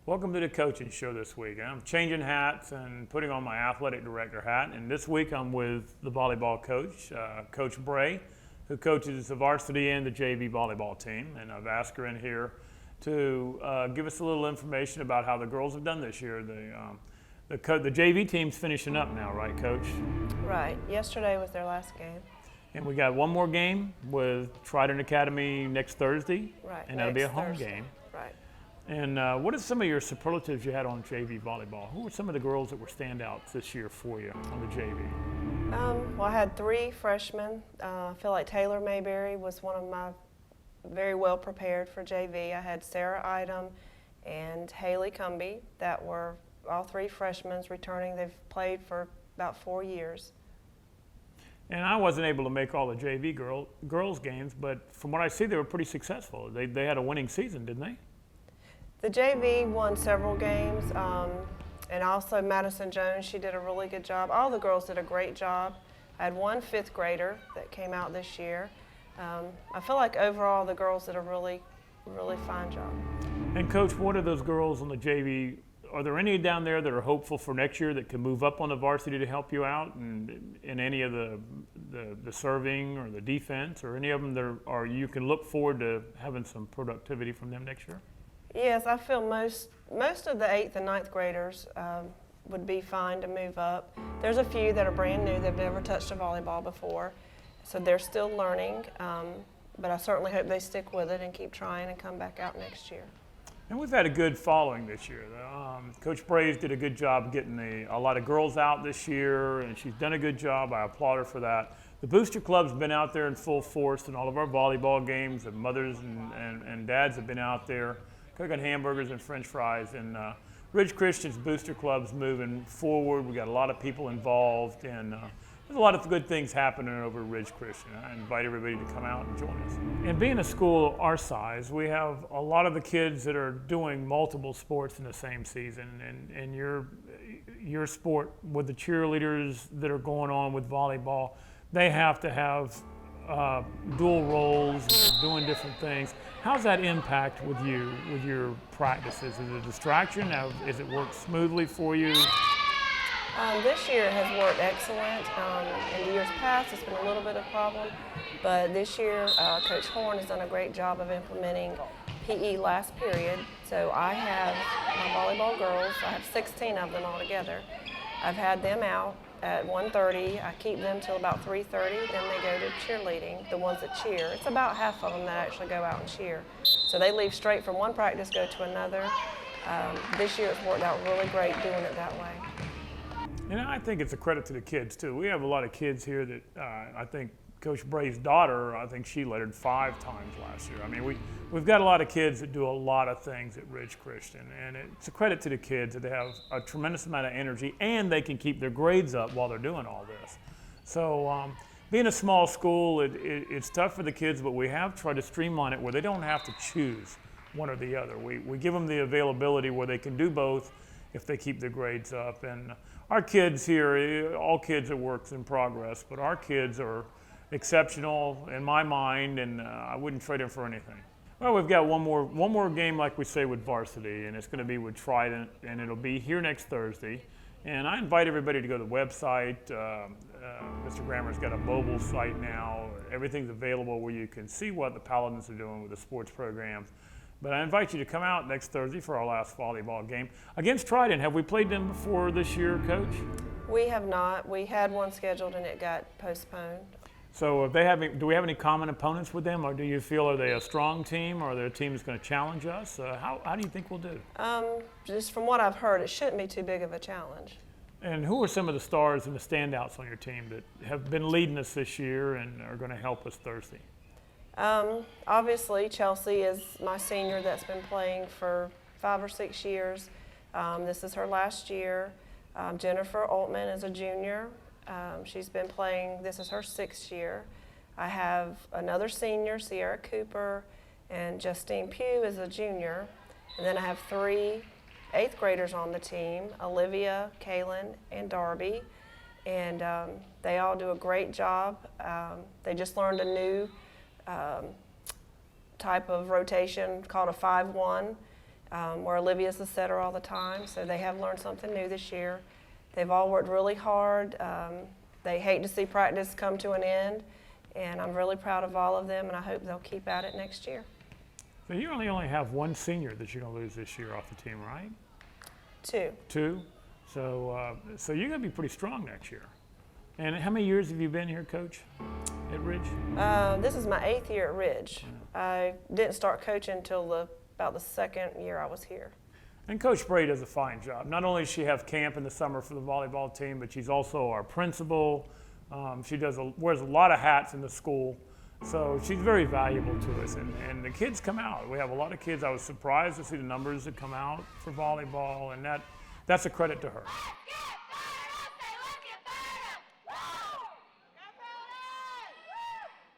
Welcome to the coaching show this week. I'm changing hats and putting on my athletic director hat. And this week I'm with the volleyball coach, Coach Bray, who coaches the varsity and the JV volleyball team. And I've asked her in here to give us a little information about how the girls have done this year. The JV team's finishing up now, right, Coach? Right. Yesterday was their last game. And we got one more game with Trident Academy next Thursday. Right. And that'll be a home Thursday. game. Right. And what are some of your superlatives you had on JV volleyball? Who were some of the girls that were standouts this year for you on the JV? Well, I had 3 freshmen. I feel like Taylor Mayberry was one of my very well prepared for JV. I had Sarah Idem and Haley Cumby that were all 3 freshmen returning. They've played for about 4 years. And I wasn't able to make all the JV girls games, but from what I see, they were pretty successful. They had a winning season, didn't they? The JV won several games, and also Madison Jones, she did a really good job. All the girls did a great job. I had 1 5th grader that came out this year. I feel like overall the girls did a really, really fine job. And Coach, what are those girls on the JV? Are there any down there that are hopeful for next year that can move up on the varsity to help you out in any of the serving or the defense, or any of them that you can look forward to having some productivity from them next year? Yes, I feel most of the 8th and 9th graders would be fine to move up. There's a few that are brand new, they've never touched a volleyball before, so they're still learning, but I certainly hope they stick with it and keep trying and come back out next year. And we've had a good following this year. Coach Braves did a good job getting a lot of girls out this year, and she's done a good job. I applaud her for that. The Booster Club's been out there in full force in all of our volleyball games. The mothers and dads have been out there cooking hamburgers and French fries. And Ridge Christian's Booster Club's moving forward. We got a lot of people involved, and there's a lot of good things happening over at Ridge Christian. I invite everybody to come out and join us. And being a school our size, we have a lot of the kids that are doing multiple sports in the same season. And your sport with the cheerleaders that are going on with volleyball, they have to have dual roles and they're doing different things. How's that impact with you, with your practices? Is it a distraction? Is it worked smoothly for you? This year has worked excellent. In the years past, it's been a little bit of a problem, but this year, Coach Horn has done a great job of implementing PE last period. So I have my volleyball girls, I have 16 of them altogether. I've had them out at 1:30. I keep them till about 3:30, then they go to cheerleading, the ones that cheer. It's about half of them that actually go out and cheer. So they leave straight from one practice, go to another. This year it's worked out really great doing it that way. And I think it's a credit to the kids, too. We have a lot of kids here that I think Coach Bray's daughter, I think she lettered 5 times last year. I mean, we've got a lot of kids that do a lot of things at Ridge Christian, and it's a credit to the kids that they have a tremendous amount of energy and they can keep their grades up while they're doing all this. So being a small school, it's tough for the kids, but we have tried to streamline it where they don't have to choose one or the other. We give them the availability where they can do both if they keep their grades up. And our kids here, all kids are works in progress, but our kids are exceptional in my mind, and I wouldn't trade them for anything. Well, we've got one more game, like we say, with varsity, and it's going to be with Trident, and it'll be here next Thursday. And I invite everybody to go to the website. Mr. Grammer's got a mobile site now. Everything's available where you can see what the Paladins are doing with the sports programs. But I invite you to come out next Thursday for our last volleyball game against Trident. Have we played them before this year, Coach? We have not. We had one scheduled and it got postponed. So do we have any common opponents with them, or do you feel are they a strong team, or are they a team that's going to challenge us? How do you think we'll do? Just from what I've heard, it shouldn't be too big of a challenge. And who are some of the stars and the standouts on your team that have been leading us this year and are going to help us Thursday? Obviously, Chelsea is my senior that's been playing for 5 or 6 years. This is her last year. Jennifer Altman is a junior. She's been playing, this is her 6th year. I have another senior, Sierra Cooper, and Justine Pugh is a junior. And then I have 3 8th graders on the team, Olivia, Kaylin, and Darby. And they all do a great job. They just learned a new type of rotation called a 5-1. where Olivia's the setter all the time, so they have learned something new this year. They've all worked really hard. They hate to see practice come to an end, and I'm really proud of all of them, and I hope they'll keep at it next year. So you only have one senior that you're going to lose this year off the team, right? Two. Two? So you're going to be pretty strong next year. And how many years have you been here, Coach, at Ridge? This is my 8th year at Ridge. I didn't start coaching until about the 2nd year I was here. And Coach Bray does a fine job. Not only does she have camp in the summer for the volleyball team, but she's also our principal. She wears a lot of hats in the school. So she's very valuable to us. And the kids come out. We have a lot of kids. I was surprised to see the numbers that come out for volleyball, and that's a credit to her.